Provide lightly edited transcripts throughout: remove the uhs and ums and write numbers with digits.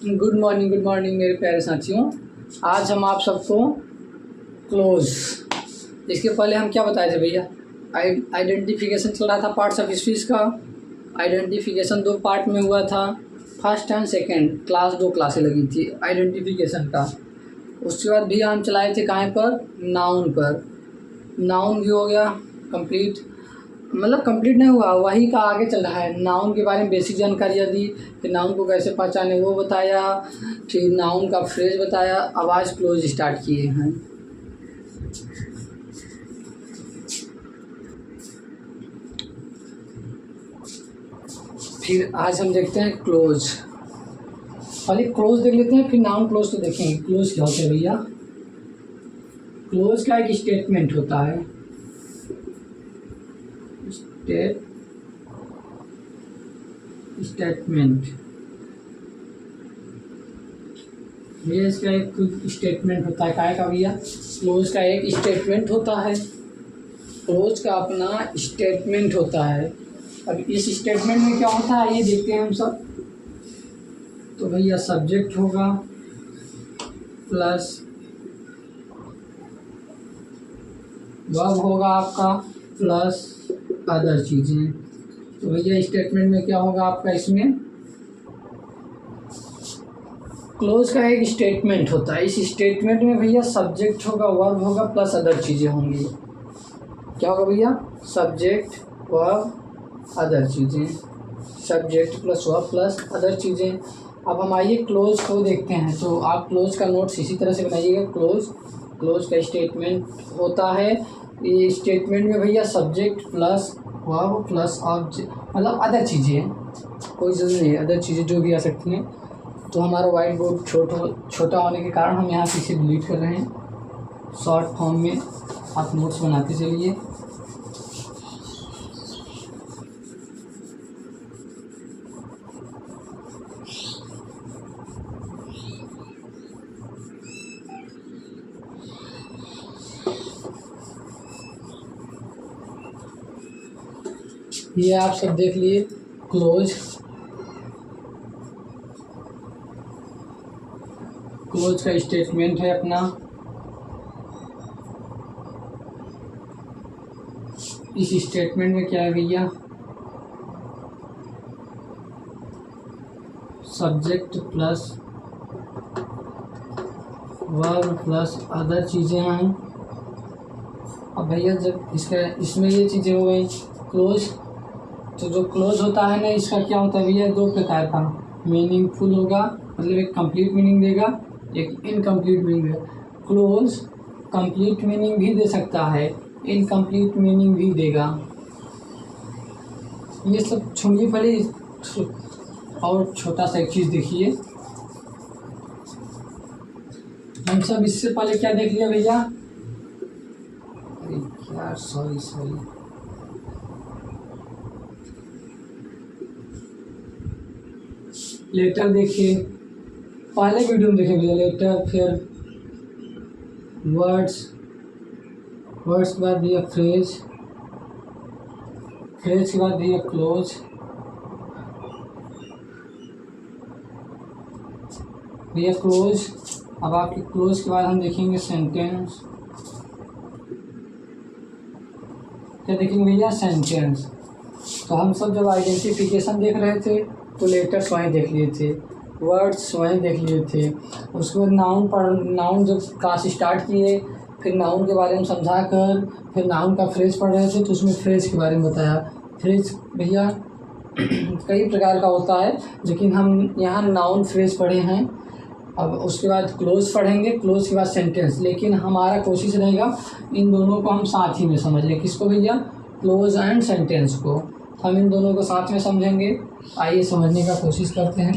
Good morning मेरे प्यारे साथियों। आज हम आप सबको क्लोज, इसके पहले हम क्या बताए थे भैया? आइडेंटिफिकेशन चल रहा था पार्ट्स ऑफ स्पीच का। आइडेंटिफिकेशन 2 पार्ट में हुआ था, फर्स्ट एंड सेकंड क्लास, 2 क्लासें लगी थी आइडेंटिफिकेशन का। उसके बाद भैया हम चलाए थे कहाँ पर? नाउन पर। नाउन भी हो गया कंप्लीट, मतलब कंप्लीट नहीं हुआ, वही का आगे चल रहा है। नाउन के बारे में बेसिक जानकारियाँ दी, फिर नाउन को कैसे पहचाने वो बताया, फिर नाउन का फ्रेज बताया। आवाज़ क्लोज स्टार्ट किए हैं। फिर आज हम देखते हैं क्लोज। पहले क्लोज देख लेते हैं, फिर नाउन क्लोज तो देखेंगे। क्लोज क्या होता है भैया? क्लोज का एक स्टेटमेंट होता है, स्टेटमेंट। भैया इसका एक स्टेटमेंट होता है, काय का भैया? क्लोज का एक स्टेटमेंट होता है। क्लोज का अपना स्टेटमेंट होता है। अब इस स्टेटमेंट में क्या होता है ये देखते हैं हम सब। तो भैया सब्जेक्ट होगा प्लस वर्ब होगा आपका प्लस अदर चीज़ें। तो भैया स्टेटमेंट में क्या होगा आपका? इसमें क्लोज का एक स्टेटमेंट होता है। इस स्टेटमेंट में भैया सब्जेक्ट होगा, वर्ब होगा प्लस अदर चीज़ें होंगी। क्या होगा भैया? सब्जेक्ट, वर्ब, अदर चीज़ें। Subject plus verb plus other चीज़ें। अब हम आइए क्लोज को देखते हैं। तो आप क्लोज का नोट्स इसी तरह से बनाइएगा। क्लोज का स्टेटमेंट होता है। ये स्टेटमेंट में भैया subject plus verb plus object, मतलब अदर चीज़ें, कोई ज़रूरी नहीं है, अदर चीज़ें जो भी आ सकती हैं। तो हमारा वाइट बोर्ड छोटा होने के कारण हम यहाँ पीछे डिलीट कर रहे हैं। शॉर्ट फॉर्म में आप नोट्स बनाते चलिए। ये आप सब देख लिए क्लोज का स्टेटमेंट है अपना। इस स्टेटमेंट में क्या है भैया? Subject plus verb plus other चीज़ें हैं। अब भैया जब इसमें ये चीज़ें हो गई क्लोज, तो जो क्लोज होता है ना, इसका क्या होता है भैया? 2 प्रकार का। मीनिंगफुल होगा, मतलब एक कंप्लीट मीनिंग देगा, एक इनकम्प्लीट मीनिंग देगा। क्लोज कंप्लीट मीनिंग भी दे सकता है, इनकम्प्लीट मीनिंग भी देगा। ये सब छोड़िए, पहले और छोटा सा एक चीज़ देखिए। हम सब इससे पहले क्या देख लिया भैया? अरे यार सॉरी, लेटर देखिए, पहले वीडियो में देखे भैया लेटर, फिर वर्ड्स के बाद दिया फ्रेज के बाद दिया क्लोज। भैया क्लोज। अब आपके क्लोज के बाद हम देखेंगे सेंटेंस। क्या देखेंगे भैया? सेंटेंस। तो हम सब जब आइडेंटिफिकेशन देख रहे थे तो लेटर्स वहीं देख लिए थे, वर्ड्स वहीं देख लिए थे। उसके बाद नाउन जब क्लास स्टार्ट किए, फिर नाउन के बारे में समझा कर फिर नाउन का फ्रेज पढ़ रहे थे, तो उसमें फ्रेज के बारे में बताया। फ्रेज भैया कई प्रकार का होता है, लेकिन हम यहाँ नाउन फ्रेज पढ़े हैं। अब उसके बाद क्लोज पढ़ेंगे, क्लोज के बाद सेंटेंस। लेकिन हमारा कोशिश रहेगा इन दोनों को हम साथ ही में समझ लें। किसको भैया? क्लोज एंड सेंटेंस को हम इन दोनों को साथ में समझेंगे। आइए समझने का कोशिश करते हैं।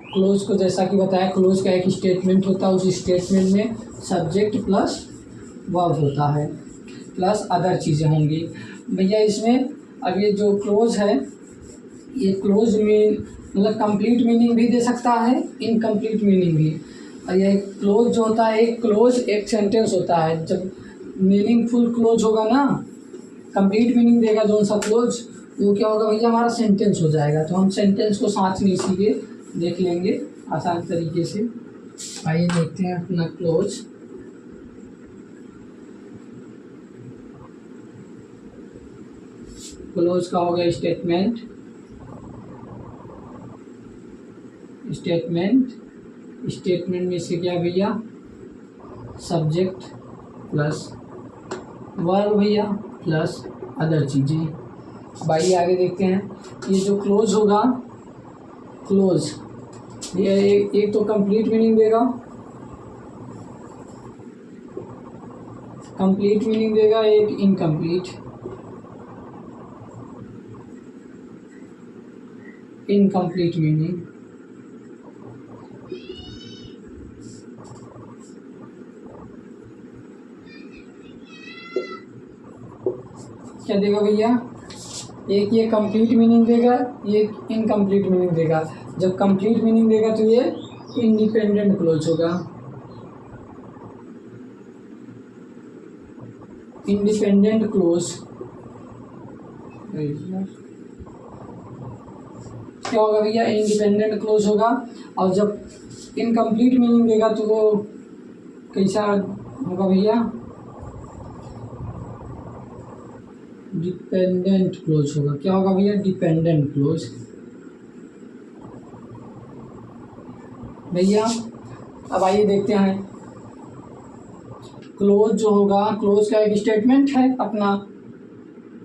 क्लोज को जैसा कि बताया, क्लोज का एक स्टेटमेंट होता है। उस स्टेटमेंट में सब्जेक्ट प्लस वर्ब होता है प्लस अदर चीज़ें होंगी भैया इसमें। अब ये जो क्लोज है, ये क्लोज में मतलब कंप्लीट मीनिंग भी दे सकता है, इनकम्प्लीट मीनिंग भी। और ये क्लोज जो होता है, एक क्लोज एक सेंटेंस होता है। जब मीनिंगफुल क्लोज होगा ना, कंप्लीट मीनिंग देगा जो सा क्लोज, वो क्या होगा भैया? हमारा सेंटेंस हो जाएगा। तो हम सेंटेंस को साथ में इसी के देख लेंगे। आसान तरीके से। आइए देखते हैं अपना क्लोज। क्लोज का हो गया स्टेटमेंट। स्टेटमेंट में से क्या भैया, सब्जेक्ट प्लस वर्ब भैया प्लस अदर चीज़ें। अब आइए आगे देखते हैं। ये जो क्लोज होगा, क्लोज ये एक तो कंप्लीट मीनिंग देगा, कंप्लीट मीनिंग देगा, एक इनकम्प्लीट मीनिंग। क्या देगा भैया, एक ये कंप्लीट मीनिंग देगा, ये इनकम्प्लीट मीनिंग देगा। जब कंप्लीट मीनिंग देगा तो ये इंडिपेंडेंट क्लोज होगा, इंडिपेंडेंट क्लोज। क्या होगा भैया, इंडिपेंडेंट क्लोज होगा। और जब इनकम्प्लीट मीनिंग देगा तो वो कैसा होगा भैया, डिपेंडेंट क्लोज होगा। क्या होगा भैया, डिपेंडेंट क्लोज। भैया अब आइए देखते हैं, क्लोज जो होगा, क्लोज का एक स्टेटमेंट है अपना,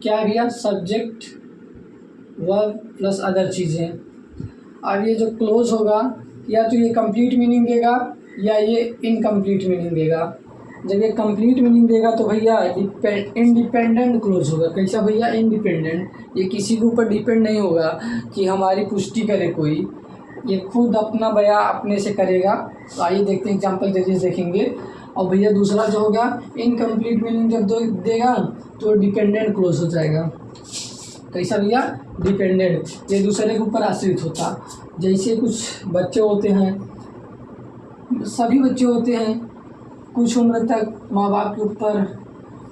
क्या है भैया, सब्जेक्ट वर्ब प्लस अदर चीज़ें। अब ये जो क्लोज होगा, या तो ये कंप्लीट मीनिंग देगा या ये इनकम्प्लीट मीनिंग देगा। जब ये कंप्लीट मीनिंग देगा तो भैया इंडिपेंडेंट क्लोज होगा। कैसा भैया, इंडिपेंडेंट, ये किसी के ऊपर डिपेंड नहीं होगा कि हमारी पुष्टि करे कोई, ये खुद अपना बयां अपने से करेगा। तो आइए देखते हैं, एग्जाम्पल जरिए देखेंगे। और भैया दूसरा जो होगा, इनकम्प्लीट मीनिंग जब देगा तो डिपेंडेंट क्लोज हो जाएगा। कैसा भैया, डिपेंडेंट, ये दूसरे के ऊपर आश्रित होता। जैसे कुछ बच्चे होते हैं, सभी बच्चे होते हैं, कुछ उम्र तक माँ बाप के ऊपर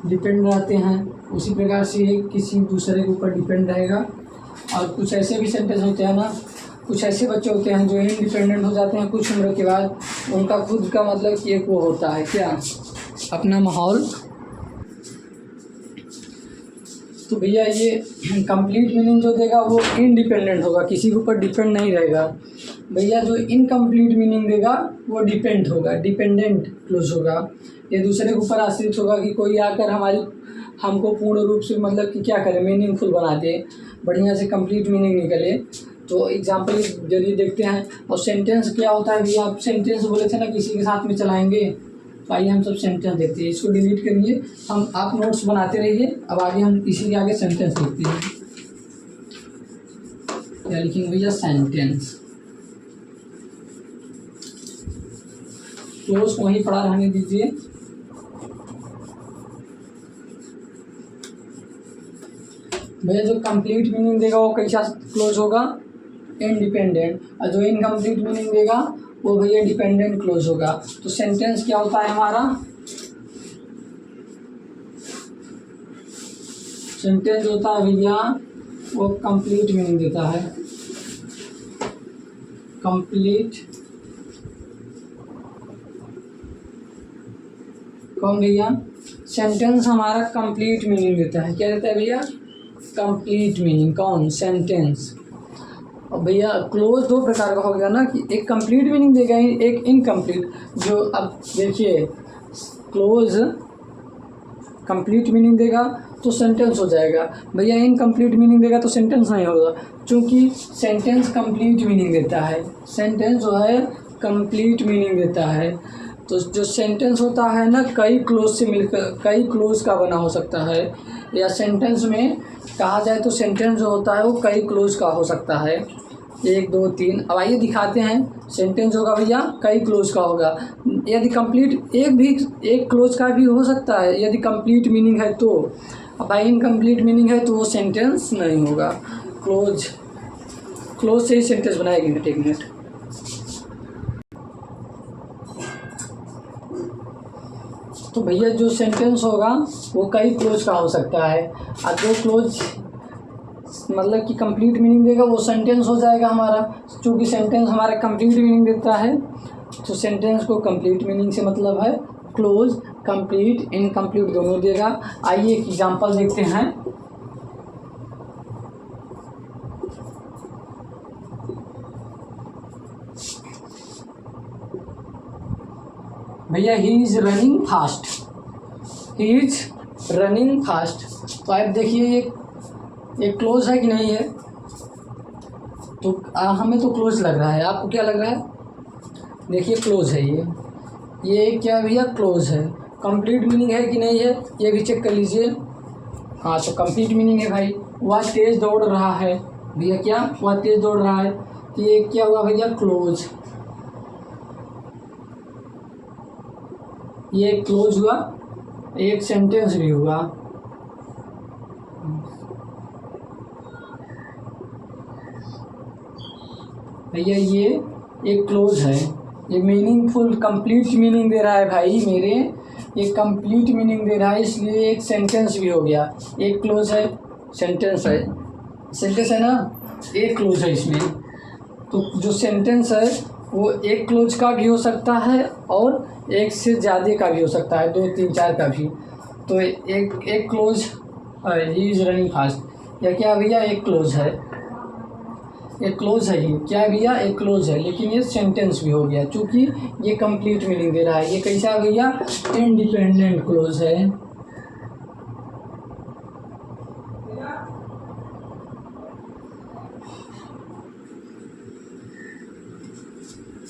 डिपेंड रहते हैं, उसी प्रकार से ये किसी दूसरे के ऊपर डिपेंड रहेगा। और कुछ ऐसे भी सेंटेंस होते हैं ना, कुछ ऐसे बच्चे होते हैं जो इंडिपेंडेंट हो जाते हैं कुछ उम्र के बाद, उनका खुद का मतलब कि एक वो होता है क्या, अपना माहौल। तो भैया ये कंप्लीट मीनिंग जो देगा वो इंडिपेंडेंट होगा, किसी के ऊपर डिपेंड नहीं रहेगा। भैया जो इनकम्प्लीट मीनिंग देगा वो डिपेंड होगा, डिपेंडेंट क्लोज होगा। ये दूसरे के ऊपर आश्रित होगा कि कोई आकर हमको पूर्ण रूप से मतलब कि क्या करे, मीनिंगफुल बना दे, बढ़िया से कंप्लीट मीनिंग निकले। तो एग्जाम्पल जरिए देखते हैं। और सेंटेंस क्या होता है भैया, आप सेंटेंस बोले थे ना किसी के साथ में चलाएंगे, तो आइए हम सब सेंटेंस देखते हैं। इसको डिलीट करिए, आप नोट्स बनाते रहिए। अब आगे हम इसी के आगे सेंटेंस देखते हैं। क्या लिखेंगे भैया, सेंटेंस। क्लोज को वहीं पड़ा रहने दीजिए। भैया जो कंप्लीट मीनिंग देगा वो कैसा क्लोज होगा, इंडिपेंडेंट। और जो इनकम्प्लीट मीनिंग देगा वो भैया डिपेंडेंट क्लोज होगा। तो सेंटेंस क्या होता है हमारा, सेंटेंस होता है भैया वो कंप्लीट मीनिंग देता है, कंप्लीट। कौन भैया, सेंटेंस हमारा कंप्लीट मीनिंग देता है। क्या देता है भैया, कंप्लीट मीनिंग। कौन, सेंटेंस। और भैया क्लोज दो प्रकार का हो गया ना, कि एक कंप्लीट मीनिंग देगा, एक इनकम्प्लीट। जो अब देखिए, क्लोज कंप्लीट मीनिंग देगा तो सेंटेंस हो जाएगा, भैया इनकम्प्लीट मीनिंग देगा तो सेंटेंस नहीं होगा, क्योंकि सेंटेंस कंप्लीट मीनिंग देता है। सेंटेंस जो है कंप्लीट मीनिंग देता है। तो जो सेंटेंस होता है ना, कई क्लोज से मिलकर कई क्लोज का बना हो सकता है, या सेंटेंस में कहा जाए तो सेंटेंस जो होता है वो कई क्लोज का हो सकता है, 1 2 3। अब आइए दिखाते हैं। सेंटेंस होगा भैया कई क्लोज का होगा, यदि कंप्लीट एक क्लोज का भी हो सकता है यदि कंप्लीट मीनिंग है तो। अब इनकम्प्लीट मीनिंग है तो वो सेंटेंस नहीं होगा। क्लोज से ही सेंटेंस बनाएगी। एक मिनट। तो भैया जो सेंटेंस होगा वो कई क्लोज का हो सकता है, और जो क्लोज मतलब कि कंप्लीट मीनिंग देगा वो सेंटेंस हो जाएगा हमारा। चूँकि सेंटेंस हमारा कंप्लीट मीनिंग देता है तो सेंटेंस को कंप्लीट मीनिंग से मतलब है क्लोज, कंप्लीट, इनकम्प्लीट दोनों देगा। आइए एक एग्जांपल देखते हैं। भैया he is running fast, he is running fast. तो आप देखिए ये क्लोज है कि नहीं है? तो हमें तो क्लोज लग रहा है, आपको क्या लग रहा है? देखिए क्लोज है ये क्या है भैया? क्लोज है। कंप्लीट मीनिंग है कि नहीं है ये भी चेक कर लीजिए। हाँ तो कंप्लीट मीनिंग है भाई। वह तेज़ दौड़ रहा है भैया, क्या वह तेज़ दौड़ रहा है, तो ये क्या हुआ भैया? क्लोज। ये क्लोज हुआ, एक सेंटेंस भी हुआ। भैया ये एक क्लोज है, ये मीनिंगफुल कंप्लीट मीनिंग दे रहा है भाई मेरे, ये कंप्लीट मीनिंग दे रहा है, इसलिए एक सेंटेंस भी हो गया। एक क्लोज है, सेंटेंस है, सेंटेंस है ना, एक क्लोज है इसमें। तो जो सेंटेंस है वो एक क्लोज का भी हो सकता है और एक से ज़्यादा का भी हो सकता है, 2 3 4 का भी। तो एक close he is running fast, या क्या भैया? एक क्लोज है, एक क्लोज है ये, क्या भैया? एक क्लोज है, लेकिन ये सेंटेंस भी हो गया क्योंकि ये कंप्लीट मीनिंग दे रहा है। ये कैसा है भैया? इंडिपेंडेंट क्लोज है।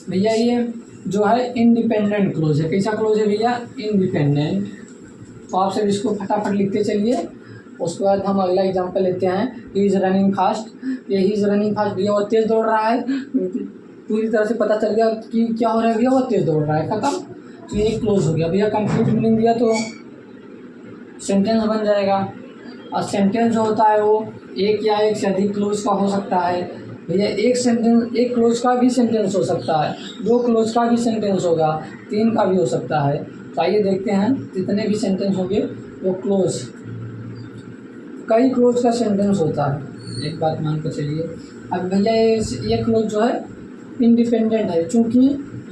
भैया ये जो है इंडिपेंडेंट क्लोज है। कैसा क्लोज है भैया? इंडिपेंडेंट। तो आप सब इसको फटाफट लिखते चलिए। उसके बाद हम अगला एग्जांपल लेते हैं। He is running fast. ये ही इज़ रनिंग फास्ट भैया वो तेज़ दौड़ रहा है, पूरी तरह से पता चल गया कि क्या हो रहा है भैया? वो तेज़ दौड़ रहा है, खत्म। तो ये क्लोज हो गया भैया। कंप्लीट मीनिंग दिया तो सेंटेंस बन जाएगा, और सेंटेंस जो होता है वो एक या एक से अधिक क्लोज का हो सकता है भैया। एक सेंटेंस, एक क्लोज का भी सेंटेंस हो सकता है, 2 क्लोज का भी सेंटेंस होगा, 3 का भी हो सकता है। तो आइए देखते हैं जितने भी सेंटेंस होंगे वो क्लोज, कई क्लोज का सेंटेंस होता है, एक बात मान कर चलिए। अब भैया ये क्लोज जो है इंडिपेंडेंट है, चूँकि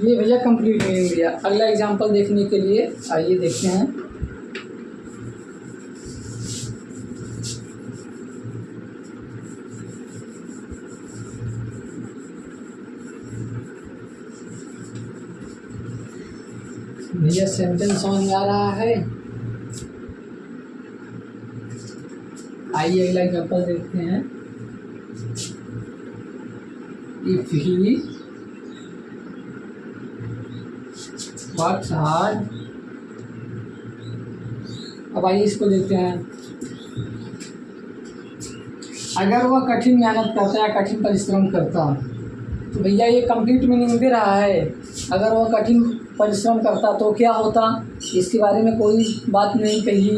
ये भैया कंप्लीट मीनिंग दिया। अगला एग्जांपल देखने के लिए आइए देखते हैं। भैया सेंटेंस समझ में आ रहा है? आइए अगला एग्जांपल देखते हैं। If he works hard. अब आइए इसको देखते हैं। अगर वह कठिन मेहनत करता या कठिन परिश्रम करता, तो भैया ये कंप्लीट मीनिंग दे रहा है। अगर वह कठिन परिश्रम करता तो क्या होता, इसके बारे में कोई बात नहीं कही,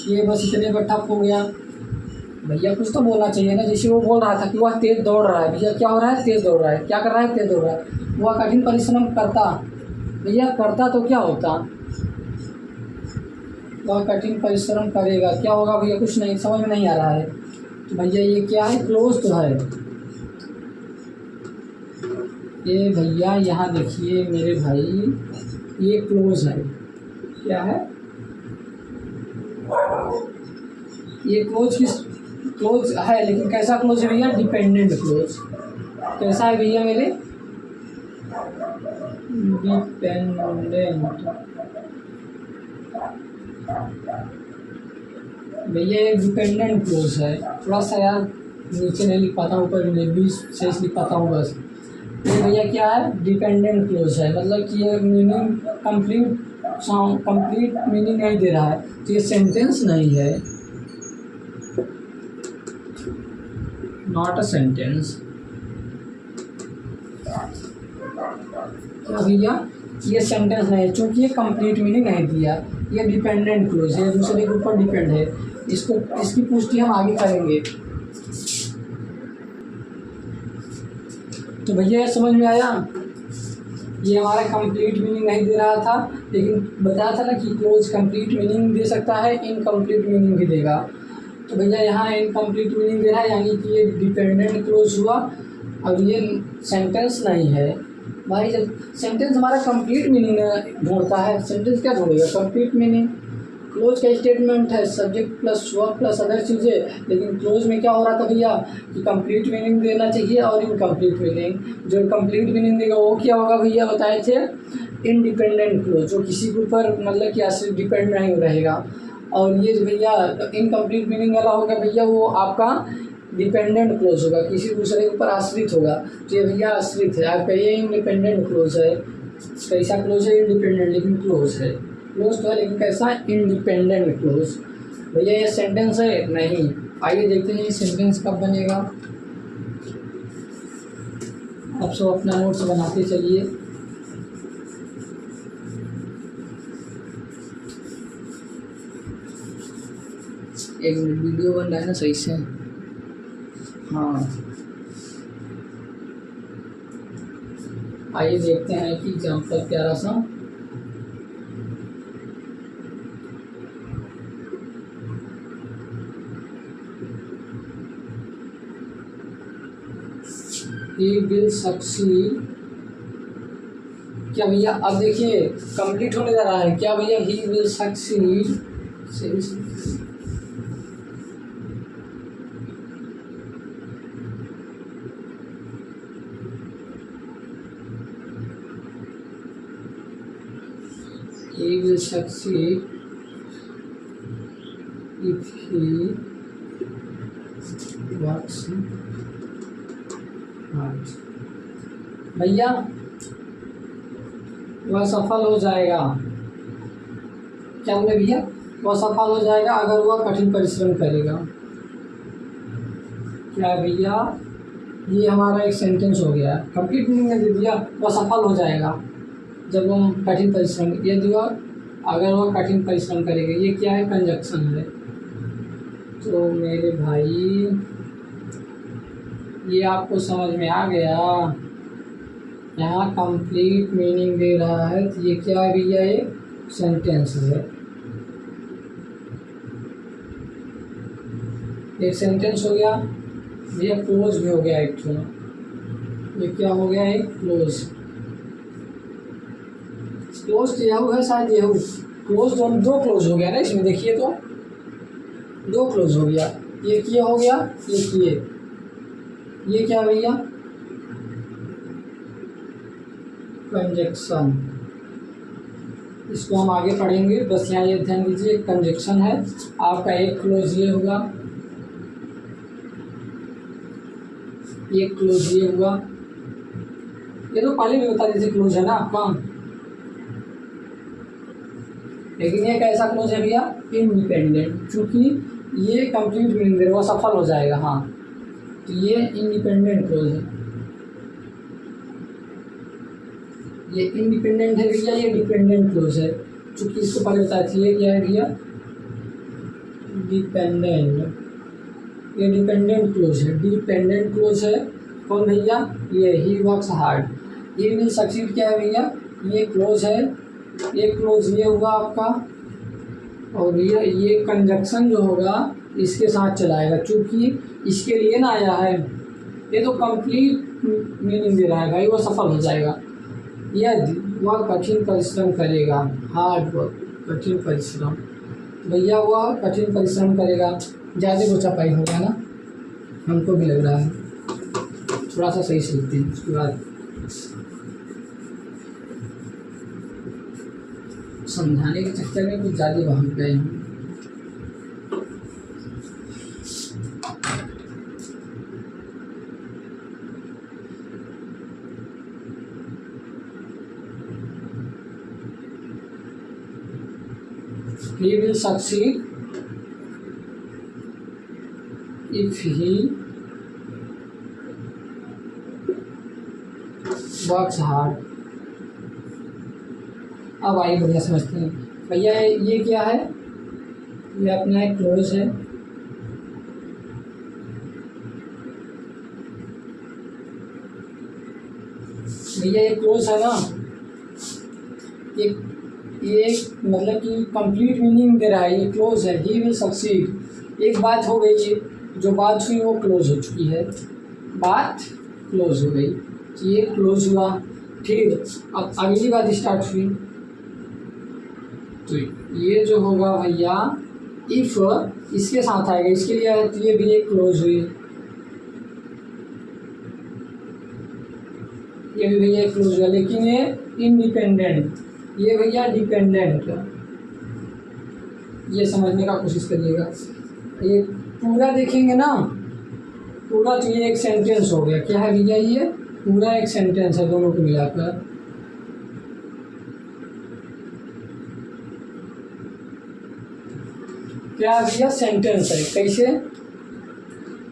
ये बस इतने पर ठप हो गया। भैया कुछ तो बोलना चाहिए ना। जैसे वो बोल रहा था कि वह तेज़ दौड़ रहा है, भैया क्या हो रहा है? तेज़ दौड़ रहा है। क्या कर रहा है? तेज़ दौड़ रहा है। वह कठिन परिश्रम करता, भैया करता तो क्या होता? वह कठिन परिश्रम करेगा, क्या होगा भैया? कुछ नहीं, समझ में नहीं आ रहा है। तो भैया ये क्या है? क्लोज तो है ये भैया। यहाँ देखिए मेरे भाई, ये क्लोज है। क्या है ये? क्लोज है, लेकिन कैसा क्लोज है भैया? Dependent clause. कैसा है भैया मेरे? डिपेंडेंट। भैया ये डिपेंडेंट क्लोज है। थोड़ा सा यार नीचे नहीं लिख पाता हूँ, ऊपर भी से लिख पाता हूँ बस। ये भैया क्या है? डिपेंडेंट क्लोज है, मतलब कि ये मीनिंग कंप्लीट मीनिंग नहीं दे रहा है, तो ये सेंटेंस नहीं है, नॉट अ सेंटेंस। क्या भैया? ये सेंटेंस नहीं है, चूँकि ये कंप्लीट मीनिंग नहीं दिया। ये डिपेंडेंट क्लोज है, दूसरे के ऊपर डिपेंड है। इसकी पुष्टि हम आगे करेंगे। तो भैया ये समझ में आया? ये हमारा कंप्लीट मीनिंग नहीं दे रहा था, लेकिन बताया था ना कि क्लोज कंप्लीट मीनिंग दे सकता है, इनकम्प्लीट मीनिंग भी देगा। तो तो भैया यहाँ इनकम्प्लीट मीनिंग दे रहा है, यानी कि ये डिपेंडेंट क्लोज हुआ। अब ये सेंटेंस नहीं है भाई। जब सेंटेंस हमारा कंप्लीट मीनिंग ढूंढता है, सेंटेंस क्या ढूंढेगा? Complete meaning. क्लोज का स्टेटमेंट है subject plus verb plus other चीज़ें, लेकिन क्लोज में क्या हो रहा था भैया कि कंप्लीट मीनिंग देना चाहिए और इनकम्प्लीट मीनिंग। जो कंप्लीट मीनिंग देगा वो क्या होगा भैया बताए थे? इंडिपेंडेंट क्लोज, जो किसी के ऊपर मतलब कि ऐसे डिपेंड नहीं रहेगा। और ये भैया इनकम्प्लीट मीनिंग वाला होगा भैया, वो आपका डिपेंडेंट क्लोज होगा, किसी दूसरे के ऊपर आश्रित होगा। तो ये भैया आश्रित है। आप कहिए इंडिपेंडेंट क्लोज है, कैसा क्लोज है? इंडिपेंडेंट, लेकिन क्लोज है। क्लोज तो है लेकिन कैसा? Independent clause. भैया ये सेंटेंस है? नहीं। आइए देखते हैं ये सेंटेंस कब बनेगा। आप सब अपना नोट्स बनाते चलिए। एक मिनट, वीडियो बन रहा है ना सही से? हाँ, आइए देखते हैं कि एग्जाम्पल प्यारा सा। He will succeed। क्या भैया अब देखिए कंप्लीट होने जा रहा है। क्या भैया? He will succeed। सही से he will succeed if he works hard। भैया वह सफल हो जाएगा। क्या बोले भैया? वह सफल हो जाएगा अगर वह कठिन परिश्रम करेगा। क्या भैया? ये हमारा एक सेंटेंस हो गया। कंप्लीट मीनिंग दे दिया, वह सफल हो जाएगा जब हम कठिन परिश्रम, ये दिया अगर वह कठिन परिश्रम करेगा। ये क्या है? कंजक्शन है। तो मेरे भाई ये आपको समझ में आ गया? यहाँ कंप्लीट मीनिंग दे रहा है तो ये क्या है भैया? ये सेंटेंस है। एक सेंटेंस हो गया भैया, क्लोज भी हो गया एक तो। ये क्या हो गया? एक क्लोज। क्लोज तो यहू है शायद, यहू क्लोज। दो क्लोज हो गया ना इसमें, देखिए तो दो क्लोज हो गया। ये किए हो गया, ये किए। ये क्या भैया? कंजक्शन। इसको हम आगे पढ़ेंगे, बस यहाँ ये ध्यान दीजिए कंजक्शन है आपका। एक क्लोज ये होगा, एक क्लोज ये हुआ। ये तो पहले भी बता दीजिए क्लोज है ना आपका, लेकिन ये कैसा क्लोज है भैया? इंडिपेंडेंट। क्योंकि ये कंप्लीट मीनिंग दे रहा है, वो सफल हो जाएगा। हाँ, तो ये इंडिपेंडेंट क्लोज है। ये इंडिपेंडेंट है भैया, ये डिपेंडेंट क्लोज है। चूँकि इसको पहले बताया था, ये क्या है भैया? डिपेंडेंट। ये डिपेंडेंट क्लोज है। डिपेंडेंट क्लोज है कौन भैया? ये ही वर्क्स हार्ड। ये विल सक्सीड क्या है भैया? ये क्लोज है। ये क्लोज ये हुआ आपका, और ये कंजक्शन जो होगा इसके साथ चलाएगा, क्योंकि इसके लिए ना आया है। ये तो कंप्लीट मीनिंग दे रहा है भाई, वो सफल हो जाएगा यदि वह कठिन परिश्रम करेगा। हार्ड वर्क, कठिन परिश्रम। भैया वह कठिन परिश्रम करेगा। ज़्यादा गोचापाई होगा ना, हमको भी लग रहा है। थोड़ा सा सही से लिखते हैं, उसके बाद समझाने के चक्कर में कुछ ज़्यादा भाग गए हैं। He will succeed if he works hard। अब आइए बढ़िया समझते हैं भैया। ये क्या है? ये अपना एक क्लोज है। भैया ये क्लोज है ना, ये मतलब कि कंप्लीट मीनिंग दे रहा है। ये क्लोज है। ही विल सक्सीड, एक बात हो गई, जो बात हुई वो क्लोज हो चुकी है, बात क्लोज हो गई, ये क्लोज हुआ। फिर अब अगली बात स्टार्ट हुई, तो ये जो होगा भैया इफ़ इसके साथ आएगा, इसके लिए आया तो ये भी एक क्लोज हुई, ये भी भैया क्लोज हुआ, लेकिन ये इंडिपेंडेंट, ये भैया डिपेंडेंट। ये समझने का कोशिश करिएगा, ये पूरा देखेंगे ना, पूरा तो ये एक सेंटेंस हो गया। क्या है भैया, ये पूरा एक सेंटेंस है दोनों को मिलाकर। क्या भैया, सेंटेंस है। कैसे,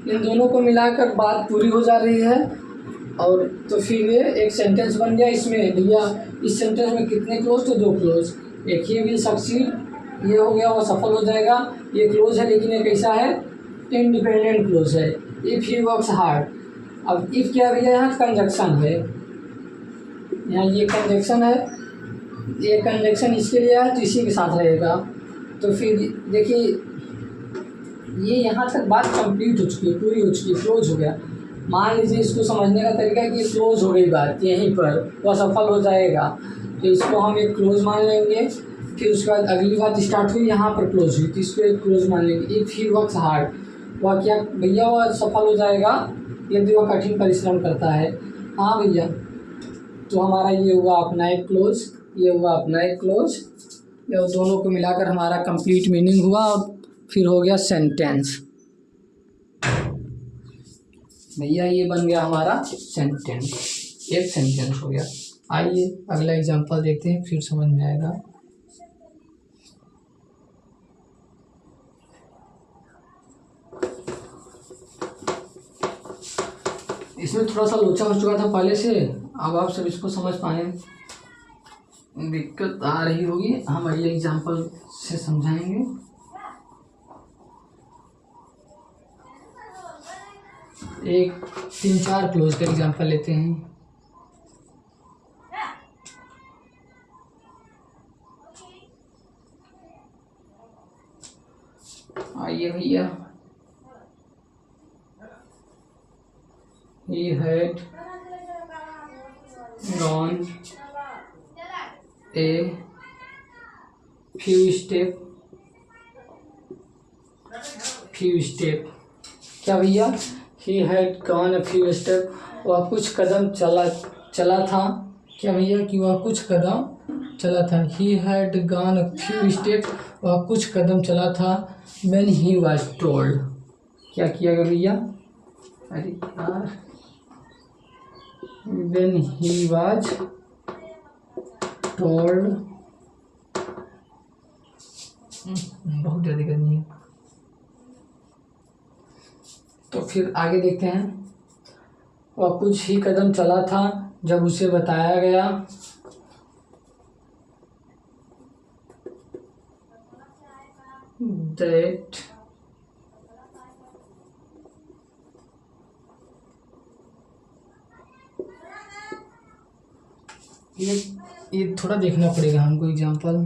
इन दोनों को मिलाकर बात पूरी हो जा रही है, और तो फिर ये एक सेंटेंस बन गया। इसमें भैया इस सेंटेंस में कितने क्लोज, तो 2 क्लोज। एक ही विल सक्सीड, ये हो गया, वो सफल हो जाएगा, ये क्लोज है, लेकिन ये कैसा है, इंडिपेंडेंट क्लोज है। इफ़ ही वर्क्स हार्ड, अब इफ़ क्या भैया, यहाँ कंजक्शन है, यहाँ ये कंजक्शन है, ये कंजक्शन इसके लिए है तो इसी के साथ रहेगा। तो फिर देखिए, ये यहाँ तक बात कंप्लीट हो चुकी है, पूरी हो चुकी है, क्लोज हो गया। मान लीजिए इसको समझने का तरीका है कि ये क्लोज हो गई बात, यहीं पर वह सफल हो जाएगा, तो इसको हम एक क्लोज मान लेंगे। फिर उसके बाद अगली बात स्टार्ट हुई, यहाँ पर क्लोज हुई, तो इसको एक क्लोज मान लेंगे। इफ़ ही वर्क्स हार्ड, वह क्या भैया, वह सफल हो जाएगा यदि वह कठिन परिश्रम करता है। हाँ भैया, तो हमारा ये हुआ अपना एक क्लोज, ये हुआ अपना एक क्लोज, ये दोनों को मिलाकर हमारा कंप्लीट मीनिंग हुआ, और फिर हो गया सेंटेंस। भैया ये बन गया हमारा सेंटेंस, एक सेंटेंस हो गया। आइए अगला एग्जांपल देखते हैं, फिर समझ में आएगा। इसमें थोड़ा सा लोचा हो चुका था पहले से, अब आप सब इसको समझ पाए, दिक्कत आ रही होगी, हम अगले एग्जांपल से समझाएंगे। एक 3-4 क्लोज का एग्जांपल लेते हैं। आइए भैया, he had gone a few step, क्या भैया, he had gone a few step, वह कुछ कदम चला था। क्या भैया, कि वह कुछ कदम चला था। he had gone a few step, वह कुछ कदम चला था। when he was told, क्या किया गया भैया, अरे यार, when he was told, बहुत ज़्यादा करनी है, तो फिर आगे देखते हैं। वह कुछ ही कदम चला था जब उसे बताया गया that ये थोड़ा देखना पड़ेगा हमको एग्जांपल।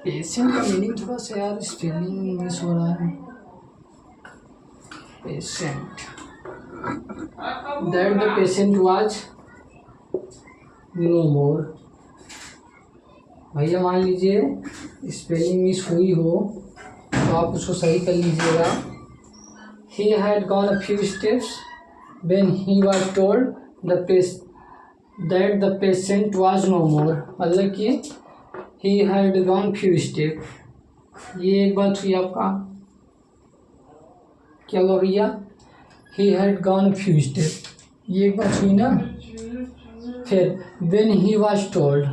पेशेंट का मीनिंग थोड़ा सा यार स्पेलिंग मिस हो रहा है। Patient, that the patient was no more. भैया मान लीजिए स्पेलिंग मिस हुई हो तो आप उसको सही कर लीजिएगा। He had gone a few steps when he was told that the patient was no more, मतलब कि he had gone few step। ये एक बात हुई आपका, क्या हुआ भैया, he had gone few step, ये एक बात हुई ना। फिर when he was told,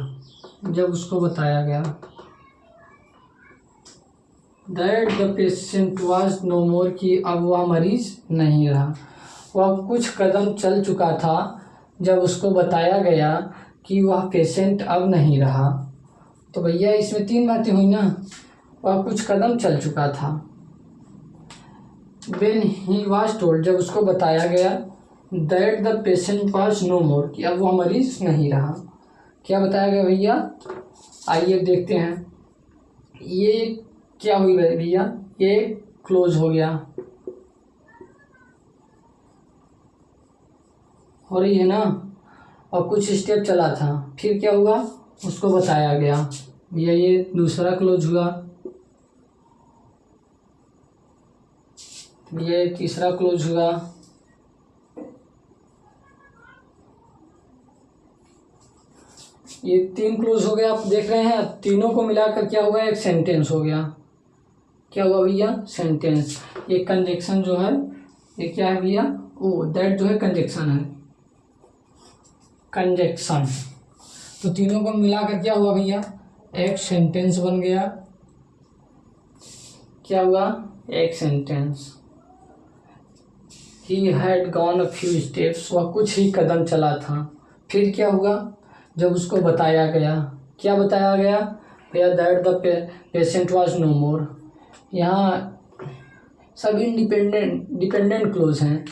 जब उसको बताया गया that the patient was no more, कि अब वह मरीज नहीं रहा। वह कुछ कदम चल चुका था जब उसको बताया गया कि वह पेशेंट अब नहीं रहा। तो भैया इसमें तीन बातें हुई ना। वह कुछ कदम चल चुका था। When he was told, जब उसको बताया गया, that the patient was no more, कि अब वो मरीज नहीं रहा। क्या बताया गया भैया? आइए देखते हैं। ये क्या हुई भैया? ये क्लोज हो गया, हो रही है ना, और कुछ स्टेप चला था। फिर क्या हुआ? उसको बताया गया भैया ये दूसरा क्लोज हुआ, ये तीसरा क्लोज हुआ, ये तीन क्लोज हो गया। आप देख रहे हैं तीनों को मिलाकर क्या हुआ? एक सेंटेंस हो गया। क्या हुआ भैया? सेंटेंस। ये कंजक्शन जो है ये क्या है भैया? ओ दैट जो है कंजक्शन है, कंजक्शन। तो तीनों को मिलाकर क्या हुआ भैया? एक सेंटेंस बन गया। क्या हुआ? एक sentence. He had gone a few steps, वह कुछ ही कदम चला था। फिर क्या हुआ? जब उसको बताया गया, क्या बताया गया भैया? That the patient was no more. यहाँ सब डिपेंडेंट क्लोज हैं।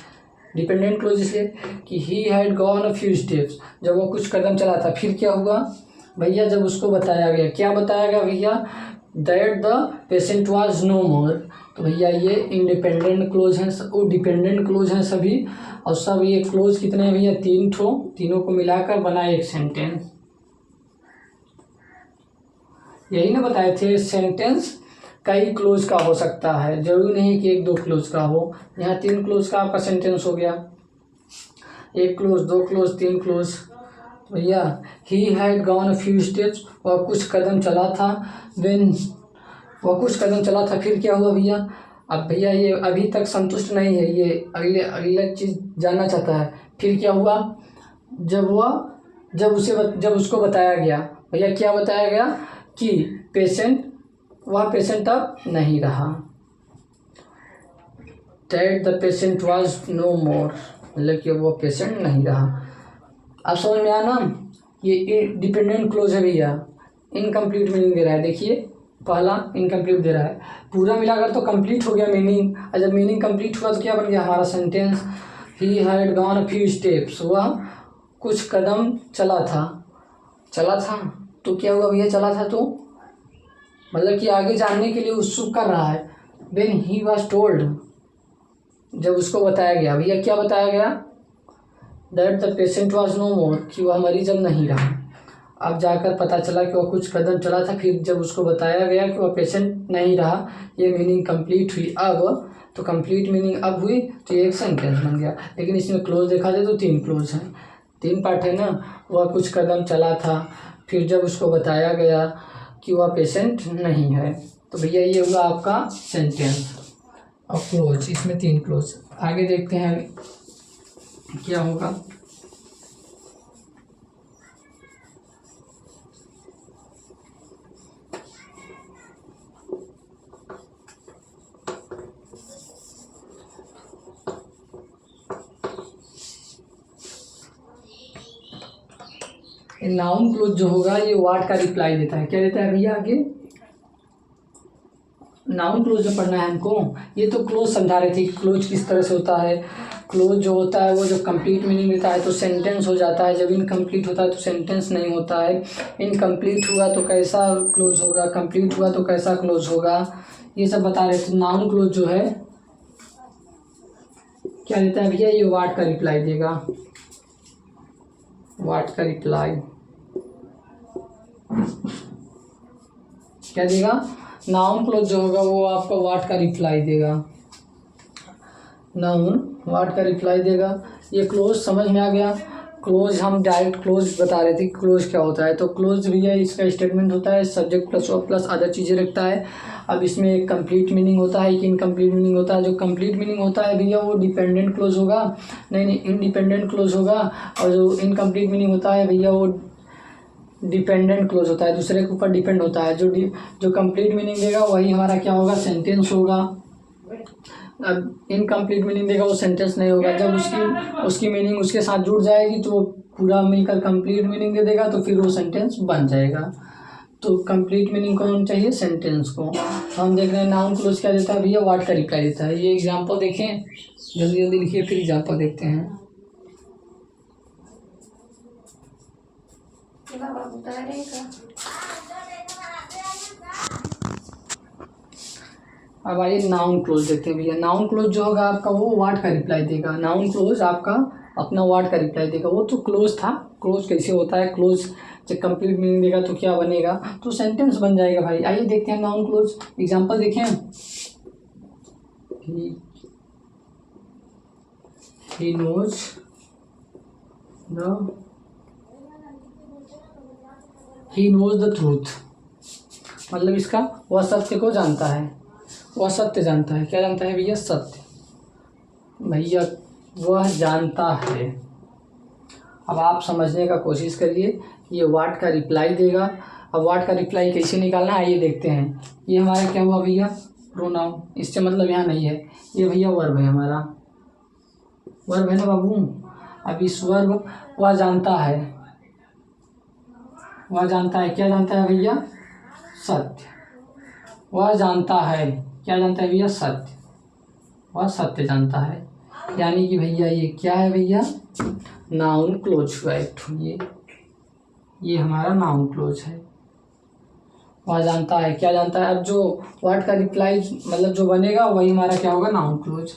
डिपेंडेंट क्लोज इसलिए कि he had gone a few steps, जब वो कुछ कदम चला था। फिर क्या हुआ भैया? जब उसको बताया गया, क्या बताया गया भैया? That the patient was no more. तो भैया ये इंडिपेंडेंट क्लोज हैं, वो डिपेंडेंट क्लोज हैं सभी। और सब ये क्लोज कितने हैं भैया? तीन ठो। तीनों को मिलाकर बना एक सेंटेंस। यही ना बताए थे, सेंटेंस कई क्लोज का हो सकता है, जरूरी नहीं कि एक दो क्लोज का हो। यहाँ तीन क्लोज का आपका सेंटेंस हो गया। एक क्लोज, दो क्लोज, तीन क्लोज। भैया ही had gone a few steps, वह कुछ कदम चला था। व्हेन, वह कुछ कदम चला था। फिर क्या हुआ भैया? अब भैया ये अभी तक संतुष्ट नहीं है, ये अगले चीज़ जानना चाहता है। फिर क्या हुआ? जब उसको बताया गया भैया, क्या बताया गया कि वह पेशेंट अब नहीं रहा। That the patient was no more, मतलब कि वो पेशेंट नहीं रहा। अब समझ में आया ना? ये डिपेंडेंट क्लोज है भैया। इनकम्प्लीट मीनिंग दे रहा है। देखिए पहला इनकम्प्लीट दे रहा है, पूरा मिलाकर तो कंप्लीट हो गया मीनिंग। और जब मीनिंग कंप्लीट हुआ तो क्या बन गया हमारा sentence? He had gone a few steps, वह कुछ कदम चला था। तो क्या हुआ भैया? चला था तो मतलब कि आगे जानने के लिए उत्सुक कर रहा है। व्हेन ही वाज टोल्ड, जब उसको बताया गया भैया, क्या बताया गया? That the patient was no more, कि वह मरीज अब नहीं रहा। अब जाकर पता चला कि वह कुछ कदम चला था। फिर जब उसको बताया गया कि वह पेशेंट नहीं रहा, ये मीनिंग कंप्लीट हुई। अब तो कंप्लीट मीनिंग अब हुई, तो ये एक सेंटेंस बन गया। लेकिन इसमें क्लोज देखा जाए तो तीन क्लोज हैं, तीन पार्ट है ना। वह कुछ कदम चला था, फिर जब उसको बताया गया कि वह पेशेंट नहीं है। तो भैया ये हुआ आपका सेंटेंस और क्लोज। इसमें तीन क्लोज। आगे देखते हैं क्या होगा। नाउन क्लोज जो होगा ये वाट का रिप्लाई देता है। क्या देता है भैया? आगे नाउन क्लोज जो पढ़ना है हमको, ये तो क्लोज समझा रहे थे कि क्लोज किस तरह से होता है। क्लोज जो होता है वो जब कंप्लीट मीनिंग देता है तो सेंटेंस हो जाता है, जब इनकम्प्लीट होता है तो सेंटेंस नहीं होता है। इनकम्प्लीट हुआ तो कैसा क्लोज होगा, कंप्लीट हुआ तो कैसा क्लोज होगा, ये सब बता रहे थे। नाउन क्लोज जो है क्या देता है भैया? ये वाट का रिप्लाई देगा, वाट का रिप्लाई क्या देगा? नाउन क्लोज जो होगा वो आपका वाट का रिप्लाई देगा। नाउन वाट का रिप्लाई देगा। ये क्लोज समझ में आ गया। क्लोज हम डायरेक्ट क्लोज बता रहे थे, क्लोज क्या होता है। तो क्लोज भैया इसका स्टेटमेंट होता है, subject plus verb plus other चीज़ें रखता है। अब इसमें एक कंप्लीट मीनिंग होता है, एक इनकम्प्लीट मीनिंग होता है। जो कंप्लीट मीनिंग होता है भैया वो डिपेंडेंट क्लोज होगा, नहीं इंडिपेंडेंट क्लोज होगा। और जो इनकम्प्लीट मीनिंग होता है भैया वो डिपेंडेंट क्लोज होता है, दूसरे के ऊपर डिपेंड होता है। जो कंप्लीट मीनिंग देगा वही हमारा क्या होगा? सेंटेंस होगा। अब इनकम्प्लीट मीनिंग देगा वो सेंटेंस नहीं होगा। जब उसकी मीनिंग उसके साथ जुड़ जाएगी तो वो पूरा मिलकर कंप्लीट मीनिंग दे देगा, तो फिर वो सेंटेंस बन जाएगा। तो कंप्लीट मीनिंग कौन चाहिए, सेंटेंस को। तो हम देख रहे हैं नाउन क्लोज क्या देता है भैया, व्हाट का रिप्लाई देता है। ये एग्जांपल देखें, जल्दी जल्दी लिखिए, फिर एग्जांपल देखते हैं। अब आइए नाउन क्लोज देखते हैं भैया। नाउन क्लोज जो होगा आपका वो व्हाट का रिप्लाई देगा। नाउन क्लोज आपका अपना व्हाट का रिप्लाई देगा। वो तो क्लोज था, क्लोज कैसे होता है, क्लोज जब कंप्लीट मीनिंग देगा तो क्या बनेगा, तो सेंटेंस बन जाएगा भाई। आइए देखते हैं नाउन क्लोज, एग्जांपल देखें। ही नोज द ट्रूथ, मतलब इसका वह सत्य को जानता है, वह सत्य जानता है। क्या जानता है भैया, सत्य। भैया वह जानता है। अब आप समझने का कोशिश करिए, ये व्हाट का रिप्लाई देगा। अब व्हाट का रिप्लाई कैसे निकालना है आइए देखते हैं। ये हमारा क्या हुआ भैया, प्रोनाउन, इससे मतलब यहाँ नहीं है, ये भैया वर्ब है हमारा, वर्ब है ना बाबू। अब इस वर्ब वह जानता है, वह जानता है, क्या जानता है भैया, सत्य। वह जानता है, क्या जानता है भैया, सत्य। वह सत्य जानता है, यानी कि भैया ये क्या है भैया, नाउन क्लोज हुआ एक ठो। ये हमारा नाउन क्लोज है। वह जानता है, क्या जानता है। अब जो वर्ड का रिप्लाई मतलब जो बनेगा वही हमारा क्या होगा, नाउन क्लोज।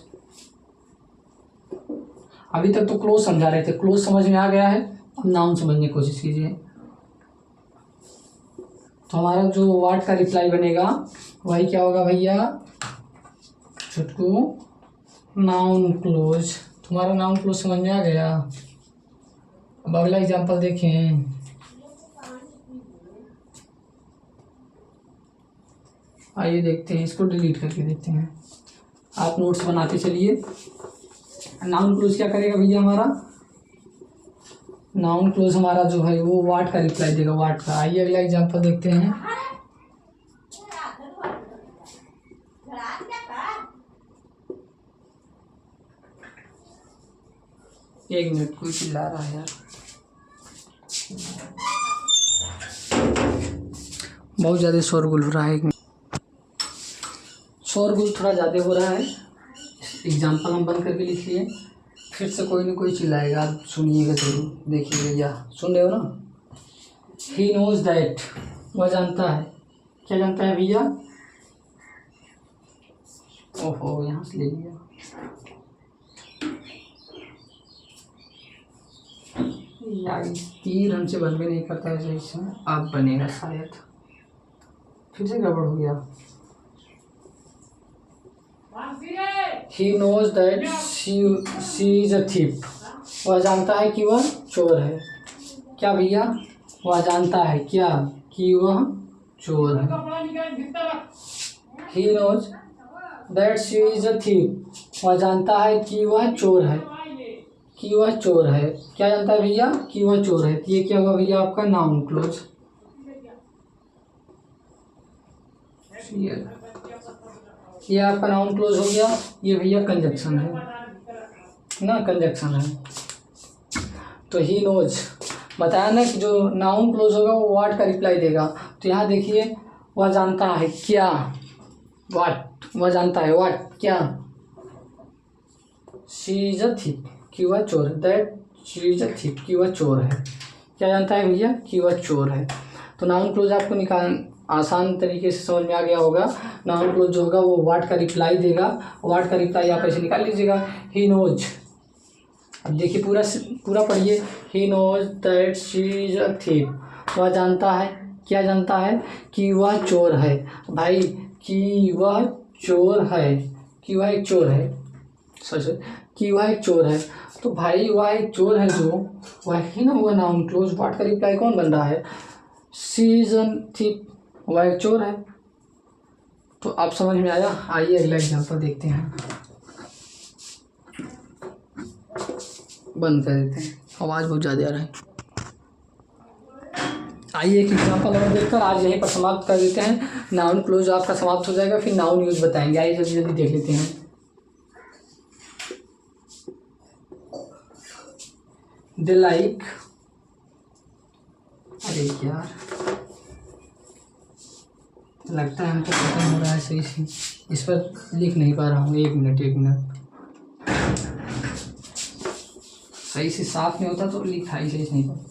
अभी तक तो क्लोज समझा रहे थे, क्लोज समझ में आ गया है, अब नाउन समझने की कोशिश कीजिए। तो हमारा जो वर्ड का रिप्लाई बनेगा वही क्या होगा भैया, छुटकू, नाउन क्लोज। तुम्हारा नाउन क्लोज समझ में आ गया। अब अगला एग्जांपल देखें। आइए देखते हैं, इसको डिलीट करके देखते हैं। आप नोट्स बनाते चलिए। नाउन क्लोज क्या करेगा भैया, हमारा नाउन क्लोज हमारा जो है वो व्हाट का रिप्लाई देगा, व्हाट का। आइए अगला एग्जांपल देखते हैं। एक मिनट, कोई चिल्ला रहा है यार, बहुत ज़्यादा शोरगुल हो रहा है। एक मिनट, शोरगुल थोड़ा ज़्यादा हो रहा है। एग्जाम्पल हम बंद करके लिख लिए, फिर से कोई ना कोई चिल्लाएगा, आप सुनिएगा जरूर, देखिए भैया, सुन रहे हो ना। ही नोज दैट, वह जानता है, क्या जानता है भैया, ओहो यहाँ से ले लिया यार, तीर हमसे बन भी नहीं करता है सही से। अब बनेगा शायद, फिर से गड़बड़ हो गया। He knows that she is a thief, वह जानता है कि वह चोर है। क्या भैया, वह जानता है क्या, कि वह चोर है। He knows that she is a thief, वह जानता है कि वह चोर है, कि वह चोर है। क्या जानता है भैया, कि वह चोर है। ये क्या हुआ भैया, आपका नाउन क्लोज। ये आपका नाउन क्लोज हो गया। ये भैया कंजक्शन है ना, कंजक्शन है। तो ही नोज बताया ना कि जो नाउन क्लोज होगा वो व्हाट का रिप्लाई देगा। तो यहाँ देखिए, वह जानता है क्या, व्हाट, वह जानता है व्हाट, क्या, शी इज अ थिप, कि वह चोर है। दैट शी इज अ थिप, कि वह चोर है। क्या जानता है भैया, कि वह चोर है। तो नाउन क्लोज आपको निकाल आसान तरीके से समझ में आ गया होगा। नाउन क्लोज जो होगा वो व्हाट का रिप्लाई देगा। व्हाट का रिप्लाई आप ऐसे निकाल लीजिएगा, ही नोज। अब देखिए पूरा पूरा पढ़िए। He knows that she is a thief, वह जानता है, क्या जानता है, कि वह चोर है। भाई कि वह चोर है, कि वह एक चोर है, सच, कि वह एक चोर है। तो भाई वह एक चोर है जो, वह ही ना हुआ नाउन क्लोज। व्हाट का रिप्लाई कौन बन रहा है, शी इज अ थिप, वह एक चोर है। तो आप समझ में आया। आइए अगला एग्जांपल देखते हैं, बंद कर देते हैं, आवाज़ बहुत ज़्यादा आ रहा है। आइए एक एग्जांपल और देखकर आज यहीं पर समाप्त कर देते हैं। नाउन क्लोज आपका समाप्त हो जाएगा, फिर नाउन यूज बताएंगे। आइए जल्दी जल्दी देख लेते हैं। दे लाइक, अरे यार, लगता है हमको खत्म हो रहा है सही से, इस पर लिख नहीं पा रहा हूँ। एक मिनट सही से साफ नहीं होता तो लिखाई सही से नहीं पाता।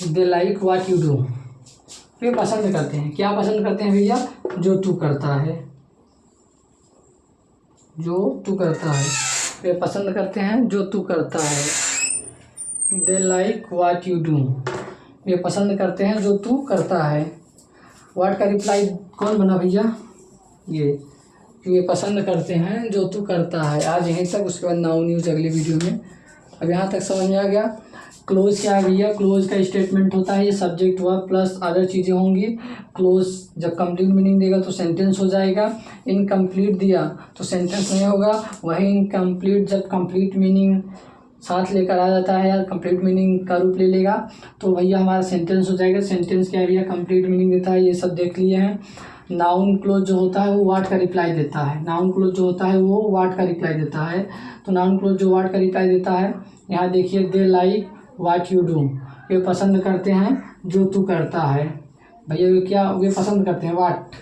They like what you do, वे पसंद करते हैं। क्या पसंद करते हैं भैया? जो तू करता है, जो तू करता है। वे पसंद करते हैं जो तू करता है। They like what you do, वे पसंद करते हैं जो तू करता है। वाट का रिप्लाई कौन बना भैया? ये वे पसंद करते हैं जो तू करता है। आज यहीं तक, उसके बाद नाउ न्यूज़ अगली वीडियो में। अब यहाँ तक समझ में आ गया। क्लोज क्या है भैया? क्लोज का स्टेटमेंट होता है, ये सब्जेक्ट वर्ब प्लस अदर चीज़ें होंगी। क्लोज जब कंप्लीट मीनिंग देगा तो सेंटेंस हो जाएगा। इनकम्प्लीट दिया तो सेंटेंस नहीं होगा। वही इनकम्प्लीट जब कंप्लीट मीनिंग साथ लेकर आ जाता है या कंप्लीट मीनिंग का रूप ले लेगा तो भैया हमारा सेंटेंस हो जाएगा। सेंटेंस क्या है भैया? कंप्लीट मीनिंग देता है। ये सब देख लिए हैं। नाउन क्लोज जो होता है वो वाट का रिप्लाई देता है। नाउन क्लोज जो होता है वो वाट का रिप्लाई देता है। तो नाउन क्लोज जो वाट का रिप्लाई देता है, यहाँ देखिए, they like what you do, वे पसंद करते हैं जो तू करता है। भैया वे क्या? वे पसंद करते हैं वाट,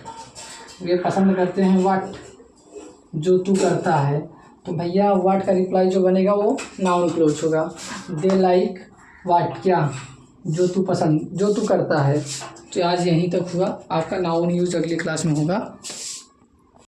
वे पसंद करते हैं वाट जो तू करता है। तो भैया वाट का रिप्लाई जो बनेगा वो नाउन क्लोज होगा। दे लाइक वाट, क्या? जो तू पसंद, जो तू करता है। तो आज यहीं तक हुआ। आपका नाउन यूज अगली क्लास में होगा।